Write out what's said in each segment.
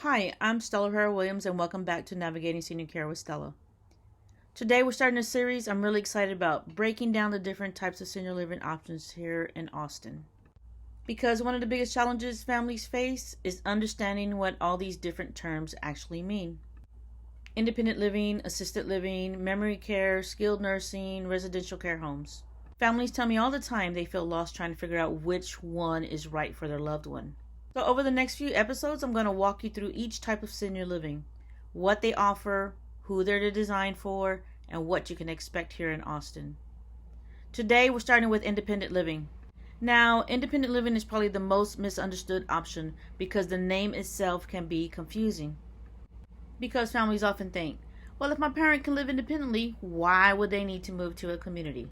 Hi, I'm Stella Herrera Williams, and welcome back to Navigating Senior Care with Stella. Today we're starting a series I'm really excited about, breaking down the different types of senior living options here in Austin. Because one of the biggest challenges families face is understanding what all these different terms actually mean. Independent living, assisted living, memory care, skilled nursing, residential care homes. Families tell me all the time they feel lost trying to figure out which one is right for their loved one. So over the next few episodes, I'm going to walk you through each type of senior living, what they offer, who they're designed for, and what you can expect here in Austin. Today, we're starting with independent living. Now, independent living is probably the most misunderstood option because the name itself can be confusing. Because families often think, well, if my parent can live independently, why would they need to move to a community?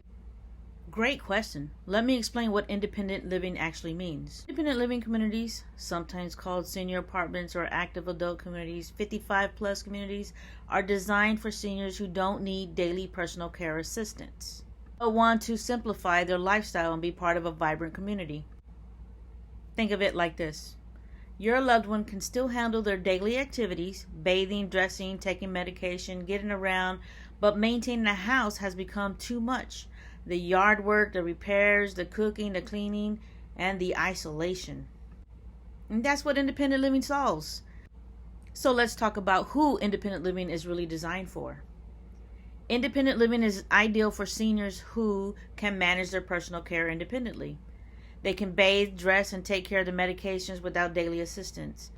Great question. Let me explain what independent living actually means. Independent living communities, sometimes called senior apartments or active adult communities, 55 plus communities, are designed for seniors who don't need daily personal care assistance, but want to simplify their lifestyle and be part of a vibrant community. Think of it like this. Your loved one can still handle their daily activities, bathing, dressing, taking medication, getting around, but maintaining a house has become too much. The yard work, the repairs, the cooking, the cleaning, and the isolation. And that's what independent living solves. So let's talk about who independent living is really designed for. Independent living is ideal for seniors who can manage their personal care independently. They can bathe, dress, and take care of the medications without daily assistance.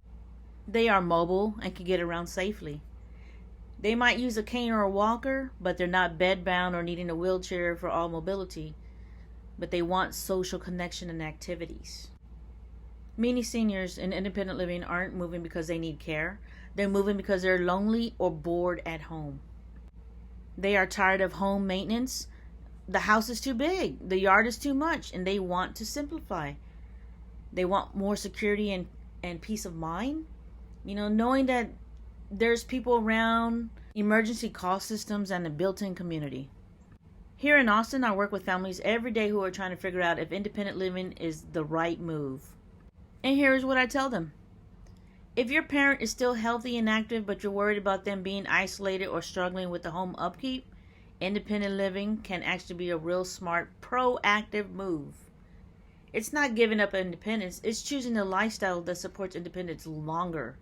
They are mobile and can get around safely. They might use a cane or a walker, but they're not bedbound or needing a wheelchair for all mobility. But they want social connection and activities. Many seniors in independent living aren't moving because they need care. They're moving because they're lonely or bored at home. They are tired of home maintenance. The house is too big. The yard is too much, and they want to simplify. They want more security and peace of mind. Knowing that there's people around, emergency call systems, and a built-in community. Here in Austin, I work with families every day who are trying to figure out if independent living is the right move. And here's what I tell them. If your parent is still healthy and active, but you're worried about them being isolated or struggling with the home upkeep, independent living can actually be a real smart, proactive move. It's not giving up independence, it's choosing a lifestyle that supports independence longer.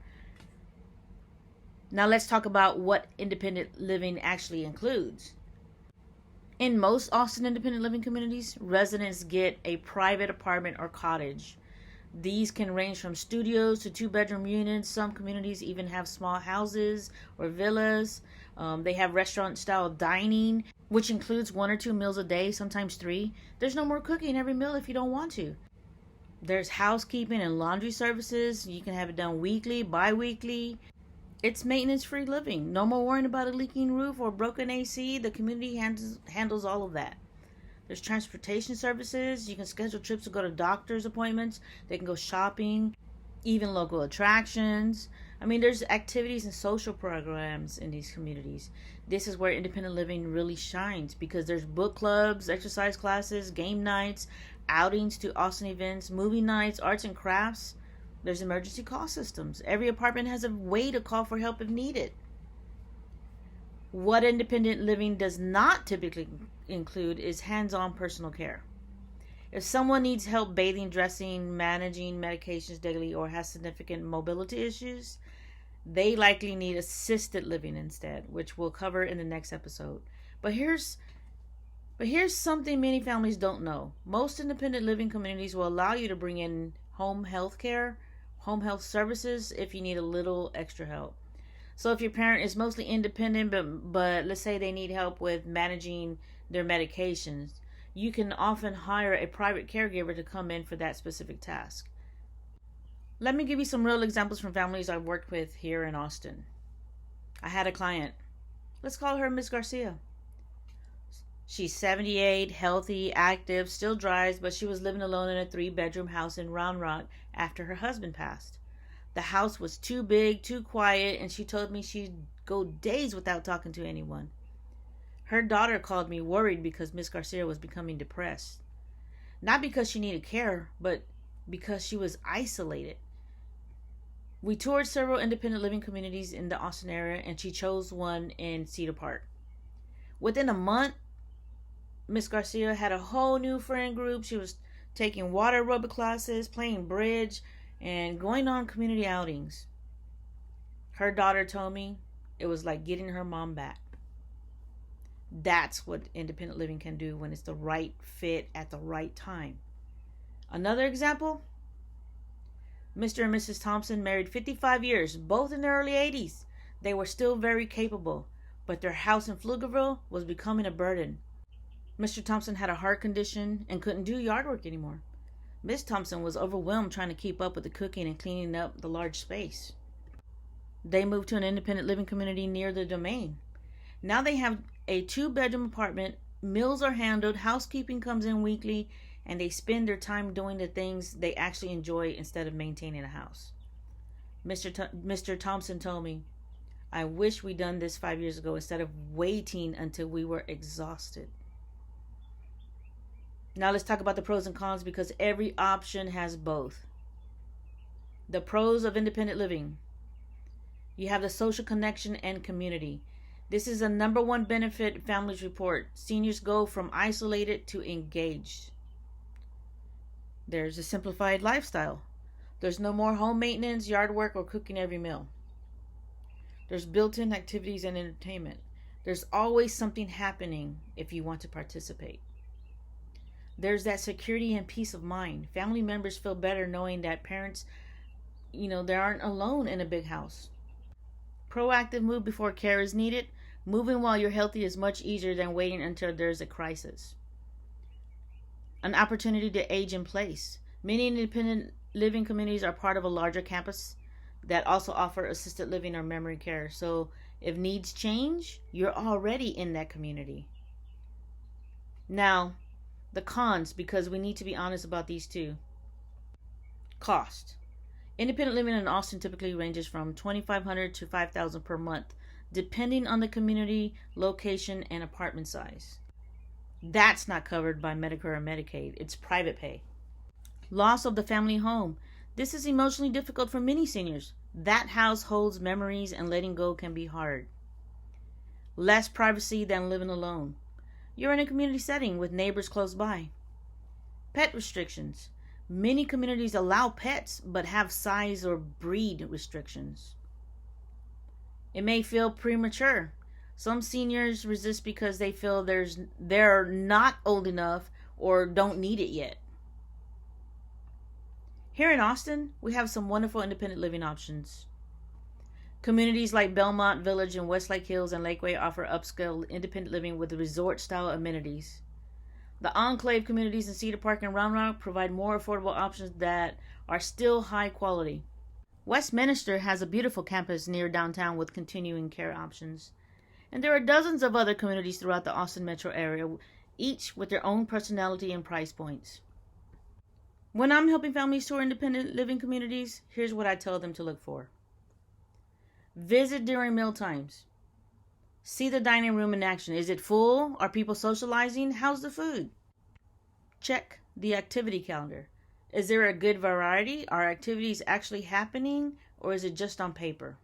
Now let's talk about what independent living actually includes. In most Austin independent living communities, residents get a private apartment or cottage. These can range from studios to 2-bedroom units. Some communities even have small houses or villas. They have restaurant-style dining, which includes 1 or 2 meals a day, sometimes 3. There's no more cooking every meal if you don't want to. There's housekeeping and laundry services. You can have it done weekly, bi-weekly. It's maintenance-free living. No more worrying about a leaking roof or broken AC. The community handles all of that. There's transportation services. You can schedule trips to go to doctor's appointments. They can go shopping, even local attractions. There's activities and social programs in these communities. This is where independent living really shines because there's book clubs, exercise classes, game nights, outings to Austin events, movie nights, arts and crafts. There's emergency call systems. Every apartment has a way to call for help if needed. What independent living does not typically include is hands-on personal care. If someone needs help bathing, dressing, managing medications daily, or has significant mobility issues, they likely need assisted living instead, which we'll cover in the next episode. But here's something many families don't know. Most independent living communities will allow you to bring in home health care, home health services if you need a little extra help. So if your parent is mostly independent, but let's say they need help with managing their medications, you can often hire a private caregiver to come in for that specific task. Let me give you some real examples from families I've worked with here in Austin. I had a client. Let's call her Miss Garcia. She's 78, healthy, active, still drives, but she was living alone in a 3-bedroom house in Round Rock after her husband passed. The house was too big, too quiet, and she told me she'd go days without talking to anyone. Her daughter called me worried because Miss Garcia was becoming depressed. Not because she needed care, but because she was isolated. We toured several independent living communities in the Austin area, and she chose one in Cedar Park. Within a month, Miss Garcia had a whole new friend group. She was taking water aerobic classes, playing bridge, and going on community outings. Her daughter told me it was like getting her mom back. That's what independent living can do when it's the right fit at the right time. Another example, Mr. and Mrs. Thompson married 55 years, both in their early 80s. They were still very capable, but their house in Pflugerville was becoming a burden. Mr. Thompson had a heart condition and couldn't do yard work anymore. Miss Thompson was overwhelmed trying to keep up with the cooking and cleaning up the large space. They moved to an independent living community near the domain. Now they have a 2-bedroom apartment, meals are handled, housekeeping comes in weekly, and they spend their time doing the things they actually enjoy instead of maintaining a house. Mr. Thompson told me, "I wish we'd done this 5 years ago instead of waiting until we were exhausted." Now let's talk about the pros and cons, because every option has both. The pros of independent living. You have the social connection and community. This is the number one benefit families report. Seniors go from isolated to engaged. There's a simplified lifestyle. There's no more home maintenance, yard work, or cooking every meal. There's built-in activities and entertainment. There's always something happening if you want to participate. There's that security and peace of mind. Family members feel better knowing that parents, they aren't alone in a big house. Proactive move before care is needed. Moving while you're healthy is much easier than waiting until there's a crisis. An opportunity to age in place. Many independent living communities are part of a larger campus that also offer assisted living or memory care. So if needs change, you're already in that community. Now, the cons, because we need to be honest about these too. Cost. Independent living in Austin typically ranges from $2,500 to $5,000 per month, depending on the community, location, and apartment size. That's not covered by Medicare or Medicaid. It's private pay. Loss of the family home. This is emotionally difficult for many seniors. That house holds memories, and letting go can be hard. Less privacy than living alone. You're in a community setting with neighbors close by. Pet restrictions. Many communities allow pets but have size or breed restrictions. It may feel premature. Some seniors resist because they feel they're not old enough or don't need it yet. Here in Austin, we have some wonderful independent living options. Communities like Belmont Village and Westlake Hills and Lakeway offer upscale independent living with resort-style amenities. The Enclave communities in Cedar Park and Round Rock provide more affordable options that are still high quality. Westminster has a beautiful campus near downtown with continuing care options. And there are dozens of other communities throughout the Austin metro area, each with their own personality and price points. When I'm helping families tour independent living communities, here's what I tell them to look for. Visit during meal times. See the dining room in action. Is it full? Are people socializing? How's the food? Check the activity calendar. Is there a good variety? Are activities actually happening, or is it just on paper?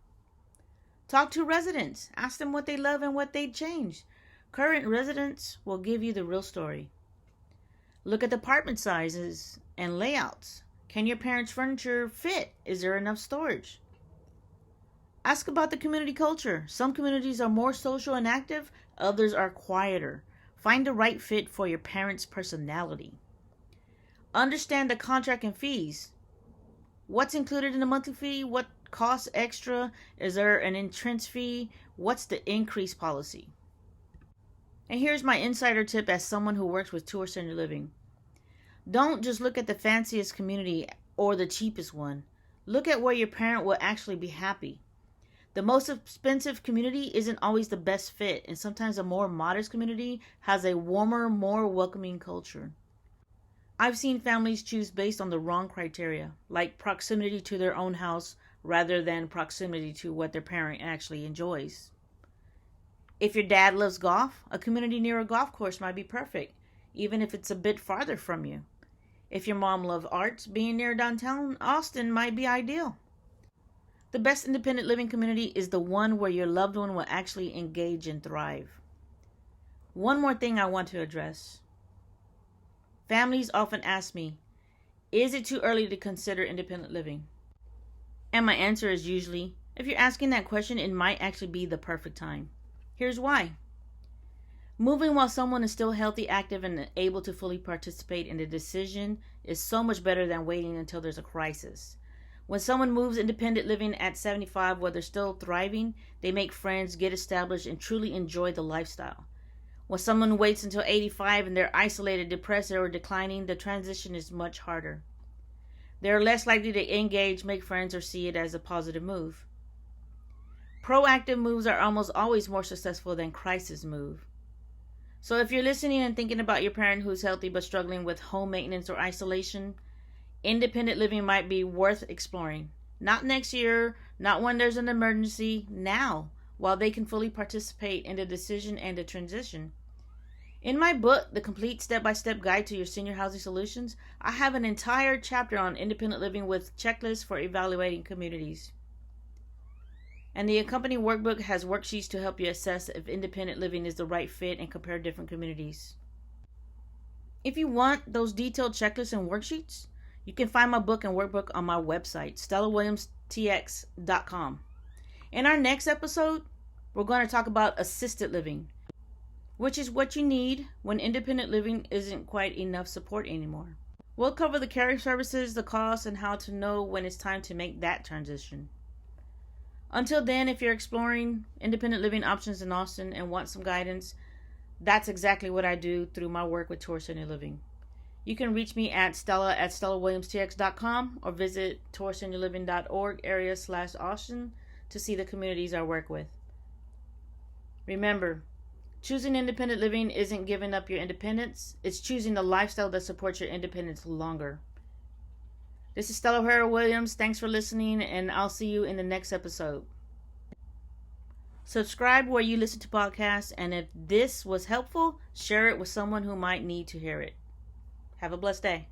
Talk to residents. Ask them what they love and what they'd change. Current residents will give you the real story. Look at the apartment sizes and layouts. Can your parents' furniture fit? Is there enough storage? Ask about the community culture. Some communities are more social and active, others are quieter. Find the right fit for your parents' personality. Understand the contract and fees. What's included in the monthly fee? What costs extra? Is there an entrance fee? What's the increase policy? And here's my insider tip as someone who works with tour senior living. Don't just look at the fanciest community or the cheapest one. Look at where your parent will actually be happy. The most expensive community isn't always the best fit, and sometimes a more modest community has a warmer, more welcoming culture. I've seen families choose based on the wrong criteria, like proximity to their own house rather than proximity to what their parent actually enjoys. If your dad loves golf, a community near a golf course might be perfect, even if it's a bit farther from you. If your mom loves arts, being near downtown Austin might be ideal. The best independent living community is the one where your loved one will actually engage and thrive. One more thing I want to address. Families often ask me, is it too early to consider independent living? And my answer is usually, if you're asking that question, it might actually be the perfect time. Here's why. Moving while someone is still healthy, active, and able to fully participate in the decision is so much better than waiting until there's a crisis. When someone moves independent living at 75 while they're still thriving, they make friends, get established, and truly enjoy the lifestyle. When someone waits until 85 and they're isolated, depressed, or declining, the transition is much harder. They're less likely to engage, make friends, or see it as a positive move. Proactive moves are almost always more successful than crisis move. So if you're listening and thinking about your parent who's healthy but struggling with home maintenance or isolation, independent living might be worth exploring. Not next year, not when there's an emergency, now, while they can fully participate in the decision and the transition. In my book, The Complete Step-by-Step Guide to Your Senior Housing Solutions, I have an entire chapter on independent living with checklists for evaluating communities. And the accompanying workbook has worksheets to help you assess if independent living is the right fit and compare different communities. If you want those detailed checklists and worksheets, you can find my book and workbook on my website, StellaWilliamsTX.com. In our next episode, we're going to talk about assisted living, which is what you need when independent living isn't quite enough support anymore. We'll cover the care services, the costs, and how to know when it's time to make that transition. Until then, if you're exploring independent living options in Austin and want some guidance, that's exactly what I do through my work with Tour Senior Living. You can reach me at StellaWilliamsTX.com or visit tourseniorliving.org /Austin to see the communities I work with. Remember, choosing independent living isn't giving up your independence. It's choosing the lifestyle that supports your independence longer. This is Stella Williams. Thanks for listening, and I'll see you in the next episode. Subscribe where you listen to podcasts, and if this was helpful, share it with someone who might need to hear it. Have a blessed day.